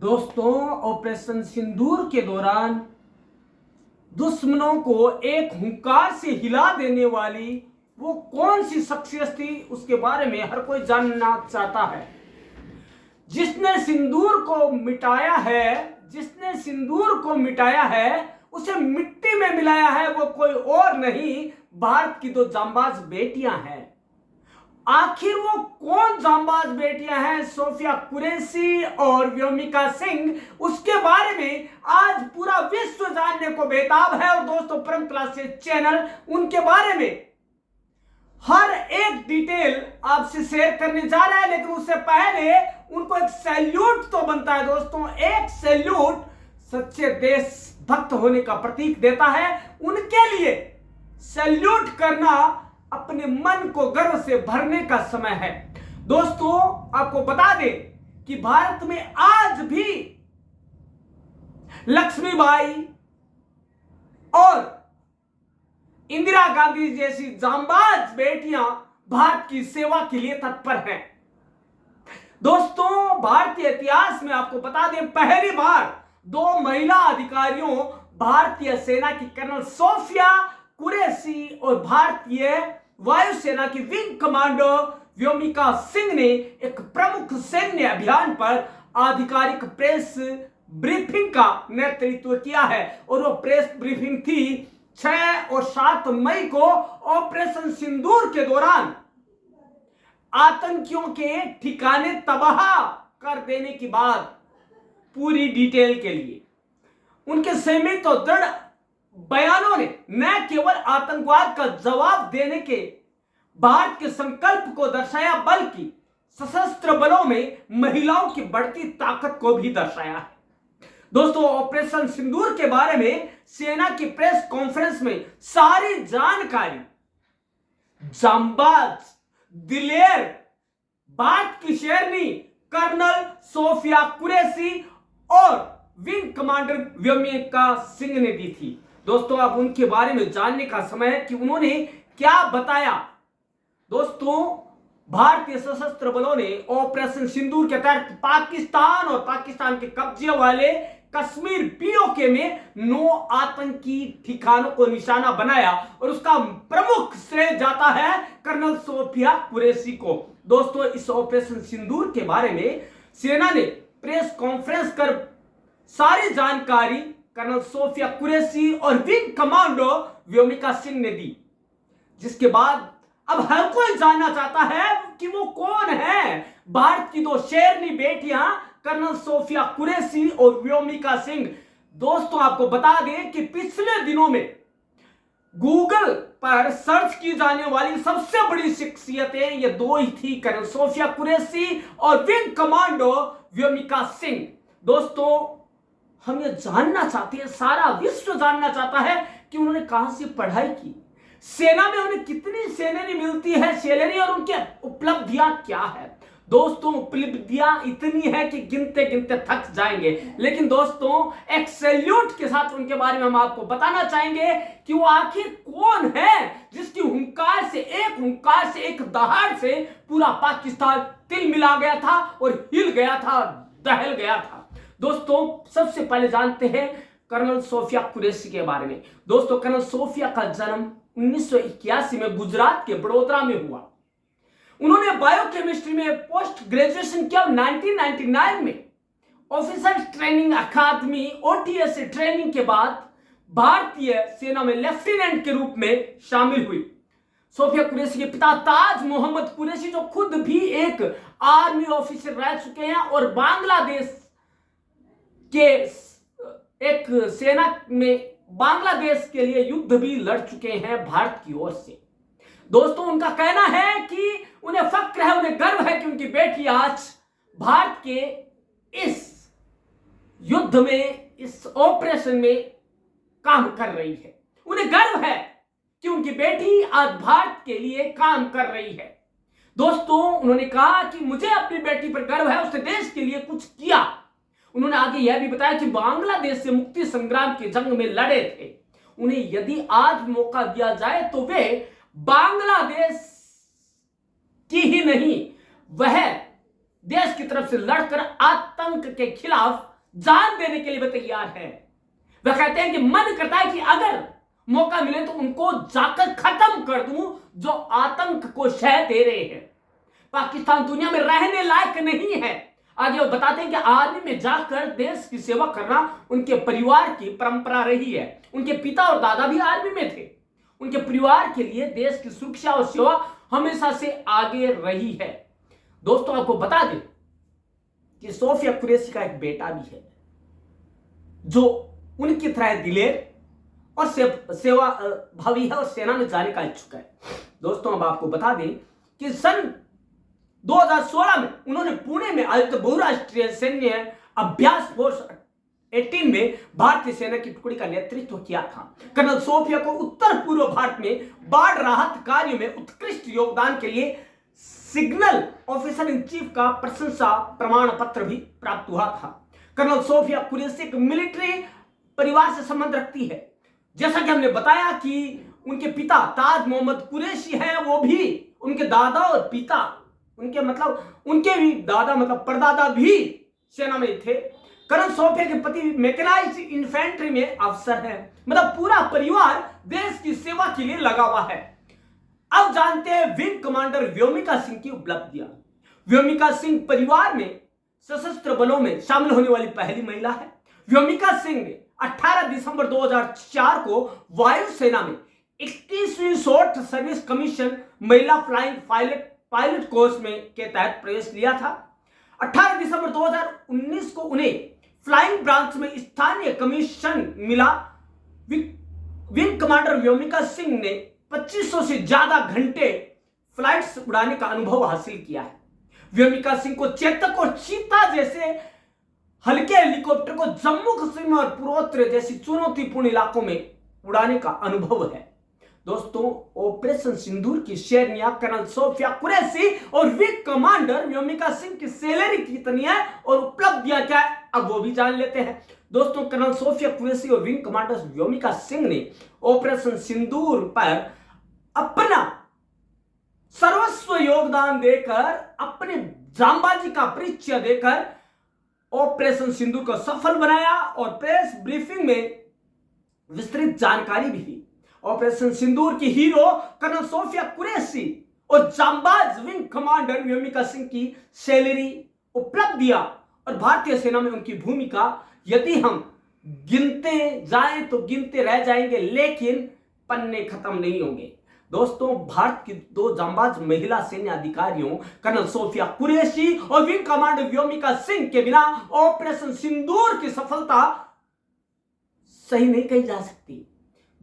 दोस्तों, ऑपरेशन सिंदूर के दौरान दुश्मनों को एक हुंकार से हिला देने वाली वो कौन सी शख्सियत थी, उसके बारे में हर कोई जानना चाहता है। जिसने सिंदूर को मिटाया है, उसे मिट्टी में मिलाया है, वो कोई और नहीं, भारत की दो जांबाज बेटियां हैं। आखिर वो कौन जांबाज बेटियां हैं, सोफिया कुरैशी और व्योमिका सिंह, उसके बारे में आज पूरा विश्व जानने को बेताब है। और दोस्तों, परम क्लासेस चैनल उनके बारे में हर एक डिटेल आपसे शेयर करने जा रहा है। लेकिन उससे पहले उनको एक सैल्यूट तो बनता है। दोस्तों, एक सैल्यूट सच्चे देशभक्त होने का प्रतीक देता है। उनके लिए सैल्यूट करना अपने मन को गर्व से भरने का समय है। दोस्तों, आपको बता दें कि भारत में आज भी लक्ष्मीबाई और इंदिरा गांधी जैसी जांबाज बेटियां भारत की सेवा के लिए तत्पर हैं। दोस्तों, भारतीय इतिहास में आपको बता दें, पहली बार दो महिला अधिकारियों, भारतीय सेना की कर्नल सोफिया कुरैशी और भारतीय वायुसेना की विंग कमांडर व्योमिका सिंह ने एक प्रमुख सैन्य अभियान पर आधिकारिक प्रेस ब्रीफिंग का नेतृत्व किया है। और वो प्रेस ब्रीफिंग थी 6 और 7 मई को ऑपरेशन सिंदूर के दौरान आतंकियों के ठिकाने तबाह कर देने की बात। पूरी डिटेल के लिए उनके संयमित और दृढ़ बयानों ने न केवल आतंकवाद का जवाब देने के भारत के संकल्प को दर्शाया, बल्कि सशस्त्र बलों में महिलाओं की बढ़ती ताकत को भी दर्शाया है। दोस्तों, ऑपरेशन सिंदूर के बारे में सेना की प्रेस कॉन्फ्रेंस में सारी जानकारी जांबाज, दिलेर, भारत की शेरनी कर्नल सोफिया कुरैशी और विंग कमांडर व्योमिका सिंह ने दी थी। दोस्तों, अब उनके बारे में जानने का समय है कि उन्होंने क्या बताया। दोस्तों, भारतीय सशस्त्र बलों ने ऑपरेशन सिंदूर के तहत पाकिस्तान और पाकिस्तान के कब्जे वाले कश्मीर पीओके में 9 आतंकी ठिकानों को निशाना बनाया और उसका प्रमुख श्रेय जाता है कर्नल सोफिया कुरैशी को। दोस्तों, इस ऑपरेशन सिंदूर के बारे में सेना ने प्रेस कॉन्फ्रेंस कर सारी जानकारी कर्नल सोफिया कुरैशी और विंग कमांडर व्योमिका सिंह ने दी। जिसके बाद अब हर कोई जानना चाहता है कि वो कौन है। भारत की दो शेरनी बेटियां कर्नल सोफिया कुरैशी और व्योमिका सिंह। दोस्तों, आपको बता दें कि पिछले दिनों में गूगल पर सर्च की जाने वाली सबसे बड़ी शख्सियतें ये दो ही थी, कर्नल सोफिया कुरैशी और विंग कमांडो व्योमिका सिंह। दोस्तों, हम ये जानना चाहते हैं, सारा विश्व जानना चाहता है कि उन्होंने कहां से पढ़ाई की, सेना में उन्हें कितनी सैलरी मिलती है, सैलरी, और उनकी उपलब्धियां क्या है। दोस्तों, उपलब्धियां इतनी है कि गिनते गिनते थक जाएंगे। लेकिन दोस्तों, एक सैल्यूट के साथ उनके बारे में हम आपको बताना चाहेंगे कि वो आखिर कौन है जिसकी हुंकार से एक दहाड़ से पूरा पाकिस्तान तिल मिला गया था और हिल गया था, दहल गया था। दोस्तों, सबसे पहले जानते हैं कर्नल सोफिया कुरैशी के बारे में। दोस्तों, कर्नल सोफिया का जन्म 1981 में गुजरात के बड़ोदरा में हुआ। उन्होंने बायोकेमिस्ट्री में पोस्ट ग्रेजुएशन किया। 1999 में ऑफिसर ट्रेनिंग अकादमी OTS से ट्रेनिंग के बाद भारतीय सेना में लेफ्टिनेंट के रूप में शामिल हुई। सोफिया कुरैशी के पिता ताज मोहम्मद कुरैशी, जो खुद भी एक आर्मी ऑफिसर रह चुके हैं और बांग्लादेश के एक सेना में बांग्लादेश के लिए युद्ध भी लड़ चुके हैं भारत की ओर से। दोस्तों, उनका कहना है कि उन्हें फक्र है, उन्हें गर्व है कि उनकी बेटी आज भारत के इस युद्ध में, इस ऑपरेशन में काम कर रही है। उन्हें गर्व है कि उनकी बेटी आज भारत के लिए काम कर रही है। दोस्तों, उन्होंने कहा कि मुझे अपनी बेटी पर गर्व है, उसने देश के लिए कुछ किया। उन्होंने आगे यह भी बताया कि बांग्लादेश से मुक्ति संग्राम की जंग में लड़े थे। उन्हें यदि आज मौका दिया जाए तो वे बांग्लादेश की ही नहीं, वह देश की तरफ से लड़कर आतंक के खिलाफ जान देने के लिए भी तैयार है। वह कहते हैं कि मन करता है कि अगर मौका मिले तो उनको जाकर खत्म कर दूं जो आतंक को शह दे रहे हैं। पाकिस्तान दुनिया में रहने लायक नहीं है। आगे वो बताते हैं कि आर्मी में जाकर देश की सेवा करना उनके परिवार की परंपरा रही है। उनके पिता और दादा भी आर्मी में थे। उनके परिवार के लिए देश की सुरक्षा और सेवा हमेशा से आगे रही है। दोस्तों आपको बता दें कि सोफिया कुरैशी का एक बेटा भी है जो उनकी तरह दिलेर और सेवा भावी है और सेना में जाने का इच्छुक है। दोस्तों अब आपको बता दें कि सन 2016 में उन्होंने पुणे में आयोजित बहुराष्ट्रीय सैन्य अभ्यास फोर्स 18 में भारतीय सेना की टुकड़ी का नेतृत्व किया था। कर्नल सोफिया को उत्तर पूर्व भारत में बाढ़ राहत कार्यों में उत्कृष्ट योगदान के लिए सिग्नल ऑफिसर इन चीफ का प्रशंसा प्रमाण पत्र भी प्राप्त हुआ था। कर्नल सोफिया कुरैशी एक मिलिट्री परिवार से संबंध रखती है। जैसा कि हमने बताया कि उनके पिता ताज मोहम्मद कुरैशी हैं, वो भी उनके दादा और पिता उनके भी दादा परदादा भी सेना में थे। कर्नल सोफिया के पति मैकेनाइज्ड इन्फेंट्री में अफसर हैं। पूरा परिवार देश की सेवा के लिए लगा हुआ है। अब जानते हैं विंग कमांडर व्योमिका सिंह की उपलब्धियां। व्योमिका सिंह परिवार में सशस्त्र बलों में शामिल होने वाली पहली महिला है। व्योमिका सिंह ने 18 दिसंबर 2004 को वायुसेना में 21वीं शॉर्ट सर्विस कमीशन महिला फ्लाइंग पायलट कोर्स में के तहत प्रवेश लिया था। 18 दिसंबर 2019 को उन्हें फ्लाइंग ब्रांच में स्थानीय कमीशन मिला। विंग कमांडर व्योमिका सिंह ने 2500 से ज्यादा घंटे फ्लाइट्स उड़ाने का अनुभव हासिल किया है। व्योमिका सिंह को चेतक और चीता जैसे हल्के हेलीकॉप्टर को जम्मू कश्मीर और पूर्वोत्तर जैसी चुनौतीपूर्ण इलाकों में उड़ाने का अनुभव है। दोस्तों ऑपरेशन सिंदूर की शेरनियां कर्नल सोफिया कुरैशी और विंग कमांडर व्योमिका सिंह की सैलरी कितनी है और उपलब्धियां क्या है, अब वो भी जान लेते हैं। दोस्तों कर्नल सोफिया कुरैशी और विंग कमांडर व्योमिका सिंह ने ऑपरेशन सिंदूर पर अपना सर्वस्व योगदान देकर, अपने जांबाजी का परिचय देकर ऑपरेशन सिंदूर को सफल बनाया और प्रेस ब्रीफिंग में विस्तृत जानकारी भी दी। ऑपरेशन सिंदूर की हीरो कर्नल सोफिया कुरैशी और जांबाज विंग कमांडर व्योमिका सिंह की सैलरी, उपलब्धियां और भारतीय सेना में उनकी भूमिका यदि हम गिनते जाएं तो गिनते रह जाएंगे, लेकिन पन्ने खत्म नहीं होंगे। दोस्तों भारत की दो जांबाज महिला सैन्य अधिकारियों कर्नल सोफिया कुरैशी और विंग कमांडर व्योमिका सिंह के बिना ऑपरेशन सिंदूर की सफलता सही नहीं कही जा सकती।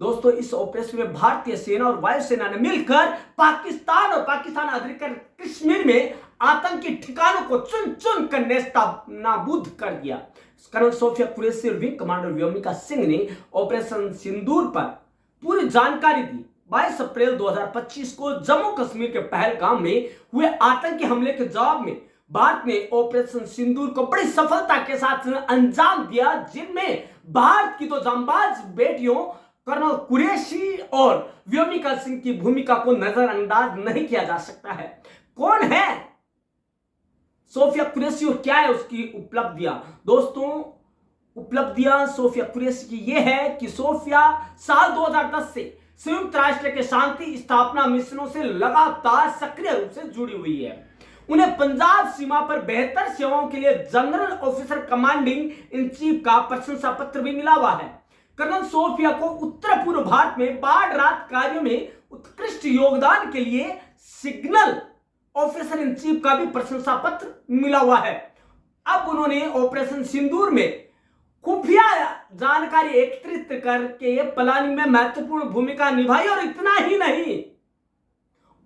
दोस्तों इस ऑपरेशन में भारतीय सेना और वायुसेना ने मिलकर पाकिस्तान और पाकिस्तान अधिकृत कश्मीर में आतंकी ठिकानों को चुन चुन कर नेस्तनाबूद कर दिया। कर्नल सोफिया कुरैशी और विंग कमांडर व्योमिका सिंह ने ऑपरेशन सिंदूर पर पूरी जानकारी दी। 22 अप्रैल 2025 को जम्मू कश्मीर के पहलगाम में हुए आतंकी हमले के जवाब में भारत ने ऑपरेशन सिंदूर को बड़ी सफलता के साथ अंजाम दिया, जिनमें भारत की दो जांबाज बेटियों कर्नल कुरैशी और व्योमिका सिंह की भूमिका को नजरअंदाज नहीं किया जा सकता है। कौन है सोफिया कुरैशी और क्या है उसकी उपलब्धियां? दोस्तों उपलब्धियां सोफिया कुरैशी की यह है कि सोफिया साल 2010 से संयुक्त राष्ट्र के शांति स्थापना मिशनों से लगातार सक्रिय रूप से जुड़ी हुई है। उन्हें पंजाब सीमा पर बेहतर सेवाओं के लिए general officer commanding in chief का प्रशंसा पत्र भी मिला हुआ है। कर्नल सोफिया को उत्तर पूर्व भारत में बाढ़ राहत कार्यों में उत्कृष्ट योगदान के लिए सिग्नल ऑफिसर इन चीफ का भी प्रशंसा पत्र मिला हुआ है। अब उन्होंने ऑपरेशन सिंदूर में खुफिया जानकारी एकत्रित करके प्लानिंग में महत्वपूर्ण भूमिका निभाई, और इतना ही नहीं,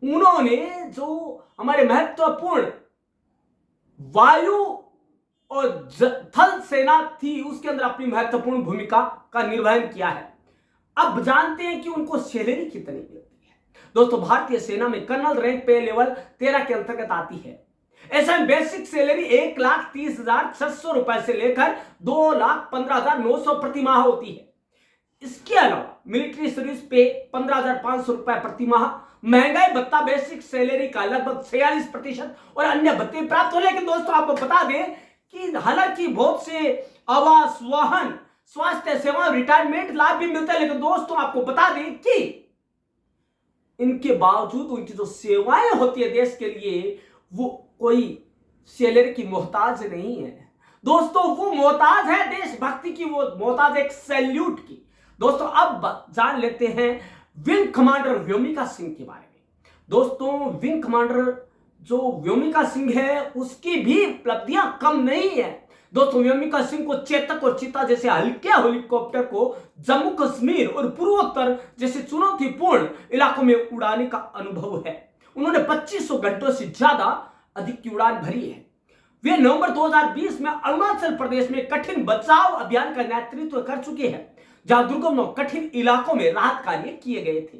उन्होंने जो हमारे महत्वपूर्ण वायु और थल सेना थी उसके अंदर अपनी महत्वपूर्ण भूमिका का निर्वहन किया है। अब जानते हैं कि उनको सैलरी कितनी मिलती है। दोस्तों भारतीय सेना में कर्नल रैंक पे लेवल 13 के अंतर्गत आती है। ऐसा बेसिक सैलरी 1,30,600 रुपए से लेकर 2,15,900 प्रति माह होती है। इसके अलावा मिलिट्री सर्विस पे 15,500 रुपए प्रति माह, महंगाई भत्ता बेसिक सैलरी का लगभग 46% और अन्य भत्ते प्राप्त हो। लेकिन दोस्तों आपको बता दें कि हालांकि बहुत से आवास, वाहन, स्वास्थ्य सेवा, रिटायरमेंट लाभ भी मिलता है। लेकिन दोस्तों आपको बता दें कि इनके बावजूद उनकी जो सेवाएं होती है देश के लिए, वो कोई सैलरी की मोहताज नहीं है दोस्तों, वो मोहताज है देशभक्ति की, वो मोहताज एक सैल्यूट की। दोस्तों अब जान लेते हैं विंग कमांडर व्योमिका सिंह के बारे में। दोस्तों विंग कमांडर जो व्योमिका सिंह है उसकी भी उपलब्धियां कम नहीं है। दोस्तों व्योमिका सिंह को चेतक और चीता जैसे हल्के हेलीकॉप्टर को जम्मू कश्मीर और पूर्वोत्तर जैसे चुनौतीपूर्ण इलाकों में उड़ाने का अनुभव है। उन्होंने 2500 घंटों से ज्यादा अधिक की उड़ान भरी है। वे नवंबर 2020 में अरुणाचल प्रदेश में कठिन बचाव अभियान का नेतृत्व कर चुके हैं, जहां दुर्गम और कठिन इलाकों में राहत कार्य किए गए थे।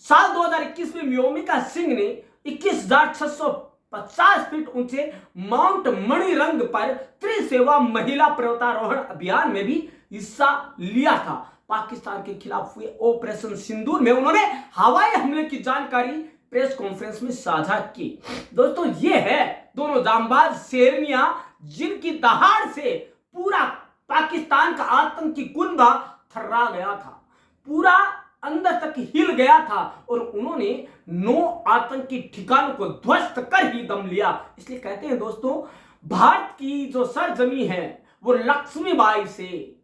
साल 2021 में व्योमिका सिंह ने 21,650 फीट ऊंचे माउंट मणिरंग पर त्रिसेवा महिला पर्वतारोहण अभियान में भी हिस्सा लिया था। पाकिस्तान के खिलाफ हुए ऑपरेशन सिंदूर में उन्होंने हवाई हमले की जानकारी प्रेस कॉन्फ्रेंस में साझा की। दोस्तों ये है दोनों जांबाज शेरनियां जिनकी दहाड़ से पूरा पाकिस्तान का आतंकी कुनबा थर्रा गया था, पूरा अंदर तक हिल गया था और उन्होंने 9 आतंकी ठिकानों को ध्वस्त कर ही दम लिया। इसलिए कहते हैं दोस्तों भारत की जो सरजमी है वो लक्ष्मीबाई से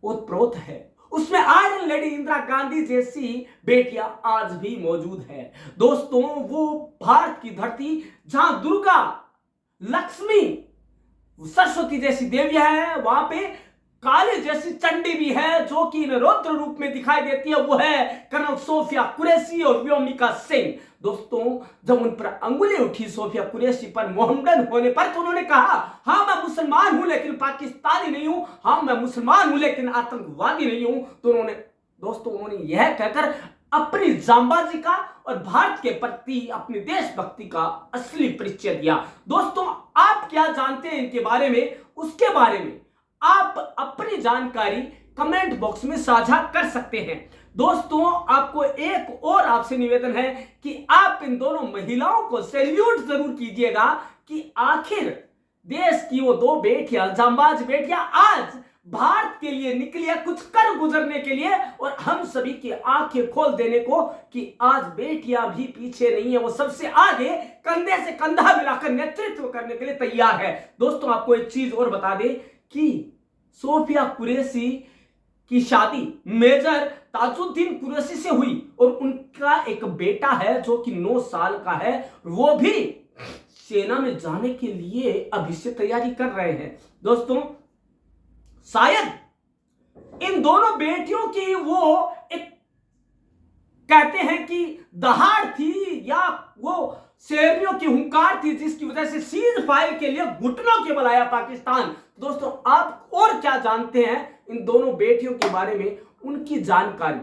ओतप्रोत है, उसमें आयरन लेडी इंदिरा गांधी जैसी बेटियां आज भी मौजूद है। दोस्तों वो भारत की धरती जहां दुर्गा, लक्ष्मी, सरस्वती जैसी देवियां हैं, वहां पे काली जैसी चंडी भी है जो कि रौद्र रूप में दिखाई देती है। वो है कर्नल सोफिया कुरैशी और व्योमिका सिंह। दोस्तों जब उन पर अंगुली उठी सोफिया कुरैशी पर मोहम्मदन होने पर, तो उन्होंने कहा हाँ मैं मुसलमान हूं लेकिन पाकिस्तानी नहीं हूं, हाँ मैं मुसलमान हूं लेकिन आतंकवादी नहीं हूं। तो उन्होंने यह कहकर अपनी जांबाजी का और भारत के प्रति अपनी देशभक्ति का असली परिचय दिया। दोस्तों आप क्या जानते हैं इनके बारे में, उसके बारे में आप अपनी जानकारी कमेंट बॉक्स में साझा कर सकते हैं। दोस्तों आपको एक और आपसे निवेदन है कि आप इन दोनों महिलाओं को सैल्यूट जरूर कीजिएगा कि आखिर देश की वो 2 बेटियां, जांबाज बेटियां आज भारत के लिए निकली है कुछ कर गुजरने के लिए, और हम सभी की आंखें खोल देने को कि आज बेटियां भी पीछे नहीं है, वो सबसे आगे कंधे से कंधा मिलाकर नेतृत्व करने के लिए तैयार है। दोस्तों आपको एक चीज और बता दें कि सोफिया कुरैशी की शादी मेजर ताजुद्दीन कुरैशी से हुई और उनका एक बेटा है जो कि 9 साल का है, वो भी सेना में जाने के लिए अभी से तैयारी कर रहे हैं। दोस्तों शायद इन दोनों बेटियों की वो एक कहते हैं कि दहाड़ थी या वो शेरनियों की हुंकार थी जिसकी वजह से सीज फायर के लिए घुटनों के बल आया पाकिस्तान। दोस्तों आप और क्या जानते हैं इन दोनों बेटियों के बारे में, उनकी जानकारी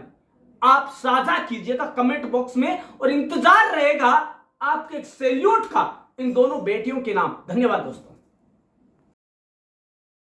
आप साझा कीजिएगा कमेंट बॉक्स में, और इंतजार रहेगा आपके एक सैल्यूट का इन दोनों बेटियों के नाम। धन्यवाद दोस्तों।